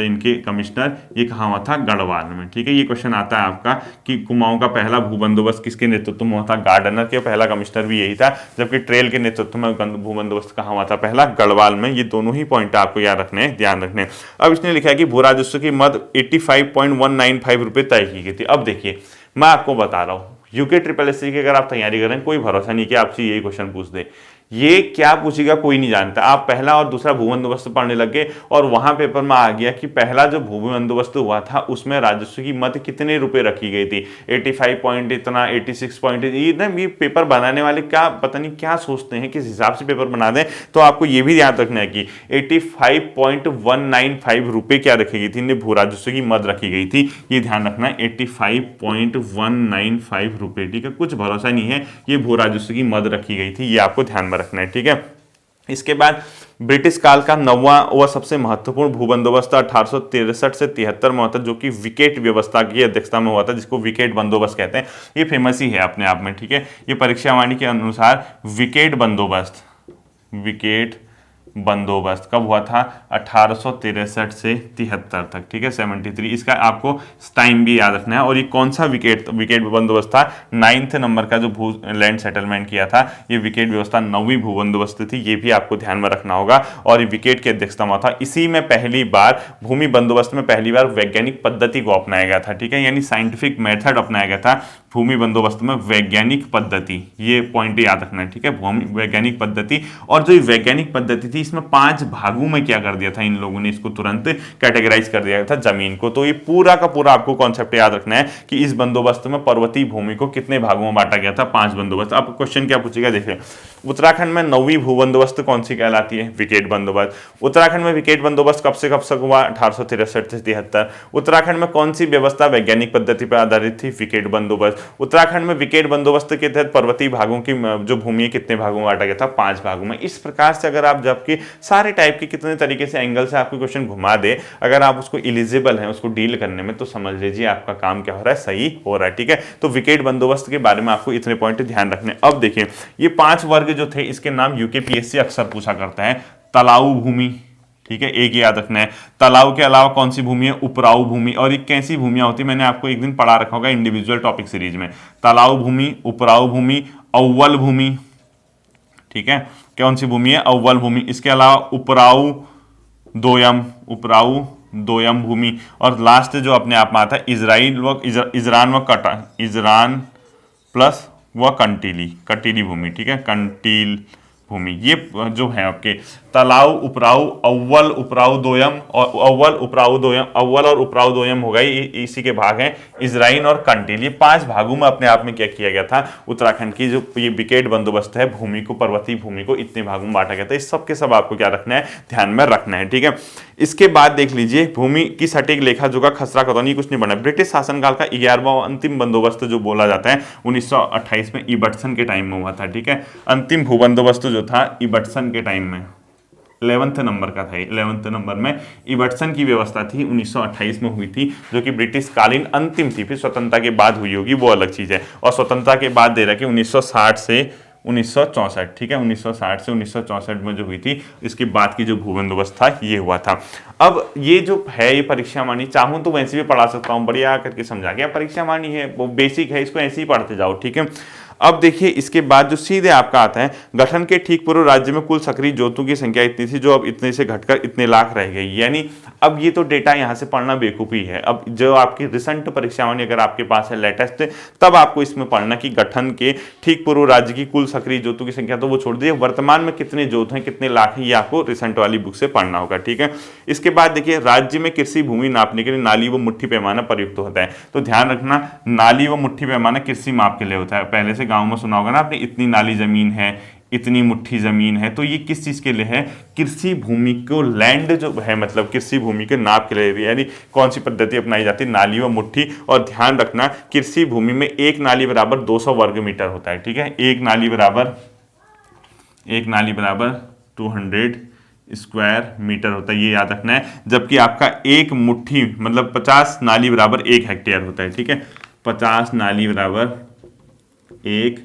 इनके कमिश्नर, ये कहाँ हुआ था, गढ़वाल में, ठीक है। ये क्वेश्चन आता है आपका कि कुमाऊं का पहला भू बंदोबस्त किसके नेतृत्व में हुआ था, गार्डनर के, पहला कमिश्नर भी यही था। जबकि ट्रेल के नेतृत्व में भू बंदोबस्त कहाँ हुआ था, पहला गढ़वाल में। ये दोनों ही पॉइंट आपको याद रखने हैं, ध्यान रखने हैं। अब इसने लिखा है कि भू राजस्व की मद 85.195 रुपये तय की गई थी। अब देखिए मैं आपको बता रहा हूँ, यूके SSC की अगर आप तैयारी कर रहे हैं, कोई भरोसा नहीं कि आपसे यही क्वेश्चन पूछ दे। ये क्या पूछेगा कोई नहीं जानता। आप पहला और दूसरा भू बंदोबस्त पढ़ने लग गए और वहां पेपर में आ गया कि पहला जो भू बंदोबस्त हुआ था उसमें राजस्व की मद कितने रुपए रखी गई थी, 85 पॉइंट इतना, 86 पॉइंट, ये पेपर बनाने वाले क्या पता नहीं क्या सोचते हैं, किस हिसाब से पेपर बना दें। तो आपको ये भी याद रखना है कि 85.195 रुपए क्या रखी गई थी, भू राजस्व की मद रखी गई थी। ये ध्यान रखना है 85.195 रुपए, ठीक है, कुछ भरोसा नहीं है, ये भू राजस्व की मद रखी गई थी, ये आपको ध्यान में रखना है, ठीक है। इसके बाद ब्रिटिश काल का नौवां व सबसे महत्वपूर्ण भू बंदोबस्त 1863 से 73 में होता, जो कि विकेट व्यवस्था की अध्यक्षता में हुआ था, जिसको विकेट बंदोबस्त कहते हैं। ये फेमस ही है अपने आप में, ठीक है। ये परीक्षा वाणी के अनुसार विकेट बंदोबस्त कब हुआ था, 1863 से 73 तक, ठीक है, 73। इसका आपको टाइम भी याद रखना है। और ये कौन सा विकेट बंदोबस्त था, 9th नंबर का जो भू लैंड सेटलमेंट किया था, ये विकेट व्यवस्था 9वीं भू बंदोबस्त थी, ये भी आपको ध्यान में रखना होगा। और ये विकेट की अध्यक्षता में था। इसी में पहली बार भूमि बंदोबस्त में पहली बार वैज्ञानिक पद्धति को अपनाया गया था, ठीक है, यानी साइंटिफिक मेथड अपनाया गया था भूमि बंदोबस्त में, वैज्ञानिक पद्धति, ये पॉइंट याद रखना है, ठीक है, भूमि वैज्ञानिक पद्धति। और जो वैज्ञानिक पद्धति थी इसमें 5 भागों में क्या कर दिया था इन लोगों ने, इसको तुरंत कैटेगराइज कर दिया था जमीन को। तो ये पूरा का पूरा आपको कॉन्सेप्ट याद रखना है कि इस बंदोबस्त में पर्वतीय भूमि को कितने भागों में बांटा गया था, 5 बंदोबस्त। अब क्वेश्चन क्या पूछेगा, देखिए उत्तराखंड में 9वीं भू बंदोबस्त कौन सी कहलाती है, विकेट बंदोबस्त। उत्तराखंड में विकेट बंदोबस्त कब से हुआ, 1863 से 73। उत्तराखंड में कौन सी व्यवस्था वैज्ञानिक पद्धति पर आधारित थी, विकेट बंदोबस्त। उत्तराखंड में विकेट बंदोबस्त के तहत पर्वतीय भागों की जो भूमि कितने भागों में बांटा गया था, 5 भागों में। इस प्रकार से अगर आप जबकि सारे टाइप के कितने तरीके से एंगल से आपको क्वेश्चन घुमा दे, अगर आप उसको एलिजिबल हैं उसको डील करने में, तो समझ लीजिए आपका काम क्या हो रहा है, सही हो रहा है, ठीक है। तो विकेट बंदोबस्त के बारे में आपको इतने पॉइंट ध्यान रखने। अब देखिए ये 5 वर्ग जो थे इसके नाम यूकेपीएससी अक्सर पूछा करता है। तलाऊ भूमि, ठीक है, एक याद रखना है। तालाब के अलावा कौन सी भूमि है, उपराऊ भूमि। और ये कैसी भूमियां होती है, मैंने आपको एक दिन पढ़ा रखा होगा इंडिविजुअल टॉपिक सीरीज में। तालाब भूमि, उपराऊ भूमि, अव्वल भूमि, ठीक है, कौन सी भूमि है, अव्वल भूमि। इसके अलावा उपराऊ दोयम भूमि। और लास्ट जो अपने आप में आता है इजरान प्लस व कंटीली भूमि, ठीक है, कंटील भूमि। ये जो है आपके तालाब, उपराऊ, अव्वल, उपराऊ, दोयम और अव्वल और उपराऊ दोयम होगा, इसी के भाग हैं इजराइन और कंटील। ये 5 भागों में अपने आप में क्या किया गया था, उत्तराखंड की जो ये विकेट बंदोबस्त है, भूमि को, पर्वतीय भूमि को इतने भागों में बांटा गया था। इस सब के सब आपको क्या रखना है, ध्यान में रखना है, ठीक है। इसके बाद देख लीजिए भूमि की सटीक लेखा जोखा, खसरा खतौनी कुछ नहीं बना। ब्रिटिश शासनकाल का 11वां अंतिम बंदोबस्त जो बोला जाता है 1928 में इबटसन के टाइम में हुआ था, ठीक है। अंतिम भू बंदोबस्त जो था इबटसन के टाइम में 11th नंबर का था, 11th नंबर में इबटसन की व्यवस्था थी, 1928 में हुई थी, जो कि ब्रिटिश कालीन अंतिम थी। फिर स्वतंत्रता के बाद हुई होगी वो अलग चीज है। और स्वतंत्रता के बाद दे रहा कि 1960 से 1964, ठीक है, 1960 से 1964 में जो हुई थी, इसके बाद की जो भू बंदोबस्त था ये हुआ था। अब ये जो है ये परीक्षा वाणी, चाहूं तो वैसे भी पढ़ा सकता हूं, बढ़िया करके समझा गया। परीक्षा वाणी है वो बेसिक है, इसको ऐसे ही पढ़ते जाओ, ठीक है। अब देखिए इसके बाद जो सीधे आपका आता है, गठन के ठीक पूर्व राज्य में कुल सक्रिय जोतों की संख्या इतनी थी, जो अब इतने से घटकर इतने लाख रह गई। यानी अब ये तो डेटा यहां से पढ़ना बेवकूफ़ी है। अब जो आपकी रिसेंट परीक्षाओं अगर आपके पास है लेटेस्ट, तब आपको इसमें पढ़ना कि गठन के ठीक पूर्व राज्य की कुल सक्रिय जोतों की संख्या तो वो छोड़ दीजिए, वर्तमान में कितने जोत हैं, कितने लाख हैं, ये आपको रिसेंट वाली बुक से पढ़ना होगा, ठीक है। इसके बाद देखिए राज्य में कृषि भूमि नापने के लिए नाली व मुट्ठी पैमाना प्रयुक्त होता है। तो ध्यान रखना, नाली व मुट्ठी पैमाना कृषि माप के लिए होता है। पहले से गाँव में सुना होगा ना आपने, इतनी नाली जमीन है, इतनी मुट्ठी जमीन है, तो ये किस चीज के लिए है, कृषि भूमि को, लैंड जो है मतलब कृषि भूमि के नाप के लिए। यानी कौन सी पद्धति अपनाई जाती है, नाली व मुट्ठी। और ध्यान रखना कृषि भूमि में एक नाली बराबर 200 वर्ग मीटर होता है, ठीक है। एक नाली बराबर 200 स्क्वायर मीटर होता है, ये याद रखना है। जबकि आपका एक मुट्ठी मतलब 50 नाली बराबर 1 हेक्टेयर होता है, ठीक है। 50 नाली बराबर 1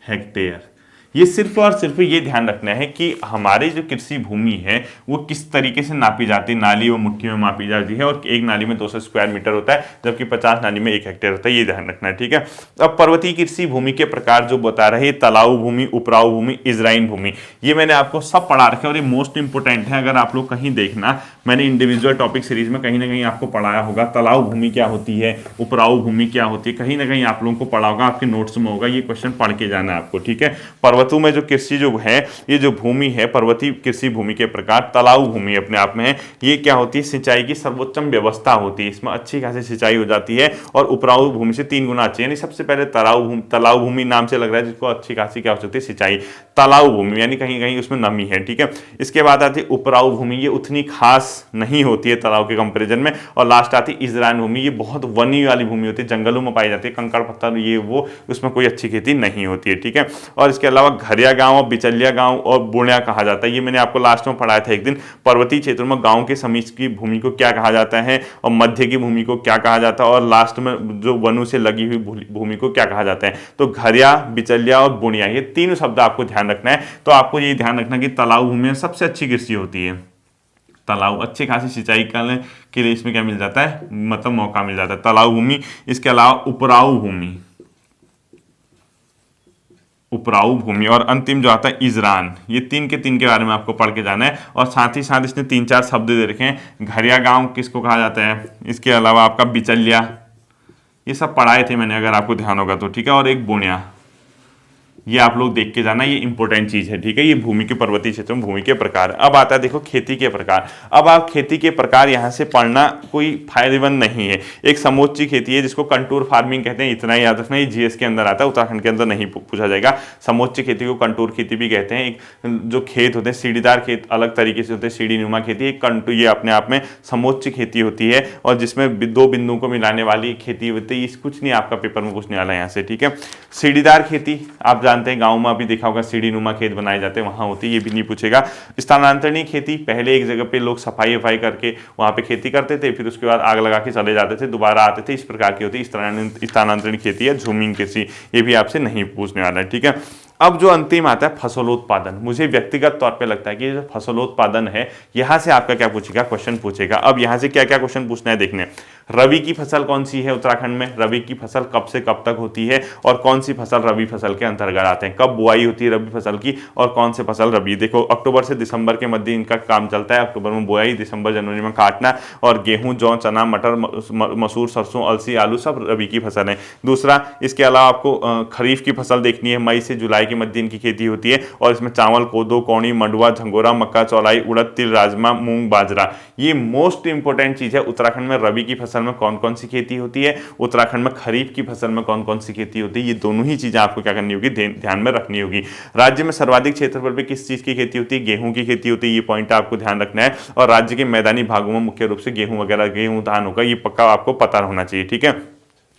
हेक्टेयर। ये सिर्फ और सिर्फ ये ध्यान रखना है कि हमारी जो कृषि भूमि है वो किस तरीके से नापी जाती है, नाली व मुट्ठी में मापी जाती है। और एक नाली में 200 स्क्वायर मीटर होता है, जबकि 50 नाली में 1 हेक्टेयर होता है, ये ध्यान रखना है, ठीक है। अब पर्वतीय कृषि भूमि के प्रकार जो बता रहे, तलाऊ भूमि, उपराऊ भूमि, इजराइन भूमि, ये मैंने आपको सब पढ़ा रखे और ये मोस्ट इंपोर्टेंट है। अगर आप लोग कहीं देखना, मैंने इंडिविजुअल टॉपिक सीरीज में कहीं ना कहीं आपको पढ़ाया होगा, तलाऊ भूमि क्या होती है, उपराऊ भूमि क्या होती है, कहीं ना कहीं आप लोगों को पढ़ा होगा, आपके नोट्स में होगा। ये क्वेश्चन पढ़ के जाना है आपको, ठीक है। पर्वतों में जो कृषि जो है, ये जो भूमि है पर्वतीय कृषि भूमि के प्रकार तलाऊ भूमि अपने आप में है। ये क्या होती है, सिंचाई की सर्वोत्तम व्यवस्था होती है, इसमें अच्छी खासी सिंचाई हो जाती है और उपराऊ भूमि से 3 गुना अच्छी, यानी सबसे पहले तलाऊ भूमि नाम से लग रहा है जिसको अच्छी खासी क्या हो सकती है सिंचाई, तलाऊ भूमि यानी कहीं कहीं उसमें नमी है, ठीक है। इसके बाद आती है उपराऊ भूमि, ये उतनी खास नहीं होती है तालाब के कंपैरिजन में। और लास्ट आती है इजरान भूमि, ये बहुत वनी वाली भूमि होती है, जंगलों में पाई जाती है, कंकड़ पत्थर ये वो, उसमें कोई अच्छी खेती नहीं होती है, ठीक है। और इसके अलावा घरिया गांव, बिचलिया गांव और बुणिया कहा जाता है, ये मैंने आपको लास्ट में पढ़ाया था एक दिन। पर्वतीय क्षेत्रों में गांव के समीप की भूमि को क्या कहा जाता है और मध्य की भूमि को क्या कहा जाता है और लास्ट में जो वनों से लगी हुई भूमि को क्या कहा जाता है। तो घरिया, बिचलिया और बुणिया, ये तीनों शब्द आपको ध्यान रखना है। तो आपको ये ध्यान रखना कि तालाब भूमि में सबसे अच्छी कृषि होती है, तालाब अच्छी खासी सिंचाई करने के लिए इसमें क्या मिल जाता है, मतलब मौका मिल जाता है, तालाब भूमि। इसके अलावा उपराऊ भूमि, उपराऊ भूमि और अंतिम जो आता है इजरान, ये 3 के बारे में आपको पढ़ के जाना है। और साथ ही साथ इसने 3-4 शब्द दे रखे हैं। घरिया गांव किसको कहा जाता है, इसके अलावा आपका बिचलिया, ये सब पढ़ाए थे मैंने अगर आपको ध्यान होगा तो, ठीक है। और एक बुणिया, ये आप लोग देख के जाना, ये इंपॉर्टेंट चीज है, ठीक है। ये भूमि के पर्वतीय क्षेत्र में भूमि के प्रकार। अब आता है देखो खेती के प्रकार। अब आप खेती के प्रकार यहाँ से पढ़ना कोई फायदेमंद नहीं है। एक समोच्ची खेती है जिसको कंटूर फार्मिंग कहते हैं, इतना ही याद रखना, ये जीएस के अंदर आता है, उत्तराखंड के अंदर नहीं पूछा जाएगा। समोच्ची खेती को कंटूर खेती भी कहते हैं। एक जो खेत होते हैं सीढ़ीदार खेत अलग तरीके से होते हैं, सीढ़ी नुमा खेती, एक कंटूर, ये अपने आप में समोच्च खेती होती है और जिसमें 2 बिंदुओं को मिलाने वाली खेती होती है। कुछ नहीं आपका पेपर में पूछने वाला है यहाँ से, ठीक है। सीढ़ीदार खेती आप जानते हैं, गांव में अभी देखा होगा सीढ़ी नुमा खेत बनाए जाते हैं, वहां होती है, ये भी नहीं पूछेगा। स्थानांतरणीय खेती, पहले एक जगह पे लोग सफाई वफाई करके वहां पे खेती करते थे, फिर उसके बाद आग लगा के चले जाते थे, दोबारा आते थे, इस प्रकार की होती है स्थानांतरणीय खेती है। झूमिंग कृषि, ये भी आपसे नहीं पूछने वाला है, ठीक है। अब जो अंतिम आता है फसलोत्पादन, मुझे व्यक्तिगत तौर पे लगता है कि जो फसलोत्पादन है, यहां से आपका क्या पूछेगा, क्वेश्चन पूछेगा। अब यहां से क्या क्या क्वेश्चन पूछना है देखने। रबी की फसल कौन सी है उत्तराखंड में, रबी की फसल कब से कब तक होती है और कौन सी फसल रबी फसल के अंतर्गत आते हैं, कब बुआई होती है रबी फसल की और कौन से फसल रबी। देखो अक्टूबर से दिसंबर के मध्य इनका काम चलता है, अक्टूबर में बुआई, दिसंबर जनवरी में काटना। और गेहूं, जौ, चना, मटर, मसूर, सरसों, अलसी, आलू सब रबी की फसल है। दूसरा, इसके अलावा आपको खरीफ की फसल देखनी है, मई से जुलाई के मध्य इनकी खेती होती है और इसमें चावल, कोदो, कौड़ी, मंडुआ, झंगोरा, मक्का, चौलाई, उड़द, तिल, राजमा, मूंग, बाजरा, ये मोस्ट इंपोर्टेंट चीज है। उत्तराखंड में रबी की फसल में कौन कौन सी खेती होती है, उत्तराखंड में खरीफ की फसल में कौन कौन सी खेती होती है, ये दोनों ही चीजें आपको क्या करनी होगी, ध्यान में रखनी होगी। राज्य में सर्वाधिक क्षेत्रफल पे किस चीज की खेती होती है, गेहूं की खेती होती है, ये पॉइंट आपको ध्यान रखना है। और राज्य के मैदानी भागों में मुख्य रूप से गेहूं वगैरह, गेहूं धान होगा, ये पक्का आपको पता होना चाहिए, ठीक है।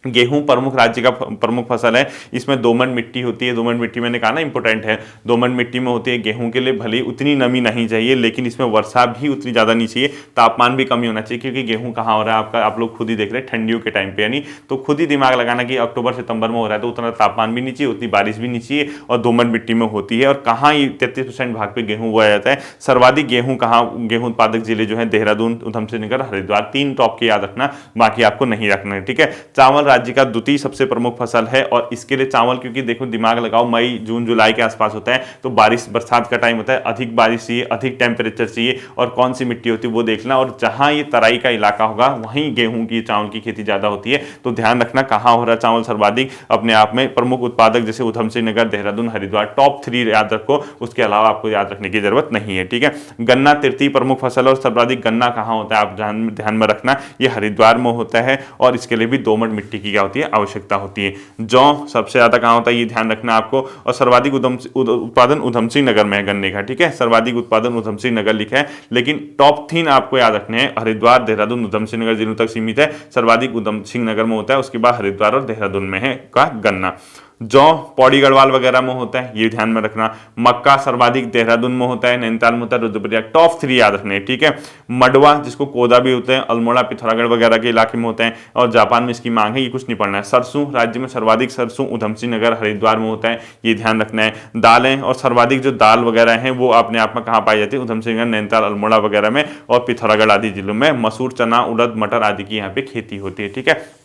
गेहूं प्रमुख राज्य का प्रमुख फसल है, इसमें दोमट मिट्टी होती है। दोमट मिट्टी मैंने कहा ना इंपॉर्टेंट है, दोमट मिट्टी में होती है गेहूं के लिए, भले उतनी नमी नहीं चाहिए लेकिन इसमें वर्षा भी उतनी ज्यादा नहीं चाहिए, तापमान भी कम होना चाहिए, क्योंकि गेहूं कहाँ हो रहा है आपका, आप लोग खुद ही देख रहे हैं ठंडियों के टाइम पे, यानी तो खुद ही दिमाग लगाना कि अक्टूबर सितंबर में हो रहा है तो उतना तापमान भी नहीं चाहिए, उतनी बारिश भी नहीं चाहिए और दोमट मिट्टी में होती है। और कहाँ ये 33% भाग पे गेहूं बोया जाता है। सर्वाधिक गेहूं कहाँ, गेहूं उत्पादक जिले जो है देहरादून, उधमसिंह नगर, हरिद्वार, 3 टॉप के याद रखना, बाकी आपको नहीं रखना है, ठीक है। चावल राज्य का द्वितीय सबसे प्रमुख फसल है और इसके लिए चावल, क्योंकि देखो दिमाग लगाओ मई जून जुलाई के आसपास होता है तो बारिश बरसात का टाइम होता है, अधिक बारिश चाहिए, अधिक टेम्परेचर चाहिए और कौन सी मिट्टी होती है वो देखना। और जहां ये तराई का इलाका होगा वहीं गेहूं की, चावल की खेती ज्यादा होती है, तो ध्यान रखना कहां हो रहा है चावल सर्वाधिक। अपने आप में प्रमुख उत्पादक जैसे उधमसिंह नगर, देहरादून, हरिद्वार, टॉप 3 याद रखो, उसके अलावा आपको याद रखने की जरूरत नहीं है, ठीक है। गन्ना तृतीय प्रमुख फसल और सर्वाधिक गन्ना कहां होता है आप ध्यान में रखना, ये हरिद्वार में होता है और इसके लिए भी दोमट मिट्टी की क्या होती है, आवश्यकता होती है। जौ सबसे ज्यादा कहां होता है ये ध्यान रखना आपको, और सर्वाधिक उत्पादन उधमसिंह नगर में है गन्ने का, ठीक है। सर्वाधिक उत्पादन उधमसिंह नगर लिखा है, लेकिन टॉप 3 आपको याद रखने हैं, हरिद्वार, देहरादून, उधमसिंह नगर जिलों तक सीमित है। सर्वाधिक उधमसिंह नगर में होता है, उसके बाद हरिद्वार और देहरादून में है का गन्ना। जौ पौड़ी गढ़वाल वगैरह में होता है, ये ध्यान में रखना। मक्का सर्वाधिक देहरादून में होता है, नैनीताल में होता है, रुद्रप्रयाग, टॉप 3 याद रखने, ठीक है। मडवा जिसको कोदा भी होते हैं, अल्मोड़ा, पिथौरागढ़ वगैरह के इलाके में होते हैं और जापान में इसकी मांग है, ये कुछ नहीं पढ़ना है। सरसों राज्य में सर्वाधिक सरसों उधमसिंह नगर, हरिद्वार में होता है, ये ध्यान रखना है। दालें और सर्वाधिक जो दाल वगैरह हैं वो अपने आप में कहाँ पाई जाती है, उधमसिंह नगर, नैनीताल, अल्मोड़ा वगैरह में और पिथौरागढ़ आदि जिलों में। मसूर, चना, उड़द, मटर आदि की यहाँ पे खेती होती है, ठीक है।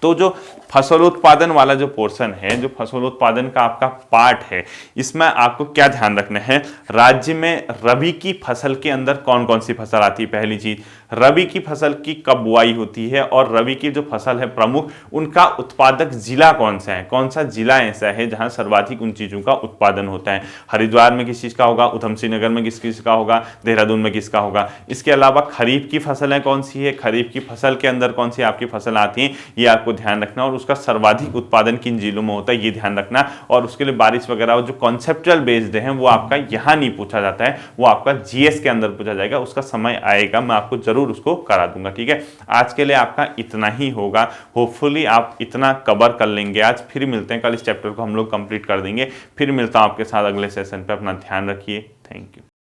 तो जो फसल उत्पादन वाला जो पोर्शन है, जो फसल उत्पादन का आपका पार्ट है, इसमें आपको क्या ध्यान रखना है, राज्य में रबी की फसल के अंदर कौन कौन सी फसल आती है। पहली चीज, रबी की फसल की कब बुआई होती है और रबी की जो फसल है प्रमुख, उनका उत्पादक जिला कौन सा है, कौन सा जिला ऐसा है जहां सर्वाधिक उन चीजों का उत्पादन होता है। हरिद्वार में किस चीज का होगा, उधमसिंह नगर में किस चीज का होगा, देहरादून में किसका होगा। इसके अलावा खरीफ की फसलें कौन सी है, खरीफ की फसल के अंदर कौन सी आपकी फसल आती है, ये आपको ध्यान रखना, और उसका सर्वाधिक उत्पादन किन जिलों में होता है ये ध्यान रखना। और उसके लिए बारिश वगैरह जो कॉन्सेप्चुअल बेस्ड है वो आपका यहाँ नहीं पूछा जाता है, वो आपका जीएस के अंदर पूछा जाएगा। उसका समय आएगा, मैं आपको जरूर उसको करा दूंगा। ठीक है, आज के लिए आपका इतना ही होगा। होपफुली आप इतना कवर कर लेंगे आज। फिर मिलते हैं कल, इस चैप्टर को हम लोग कंप्लीट कर देंगे। फिर मिलता हूं आपके साथ अगले सेशन पे। अपना ध्यान रखिए। Thank you.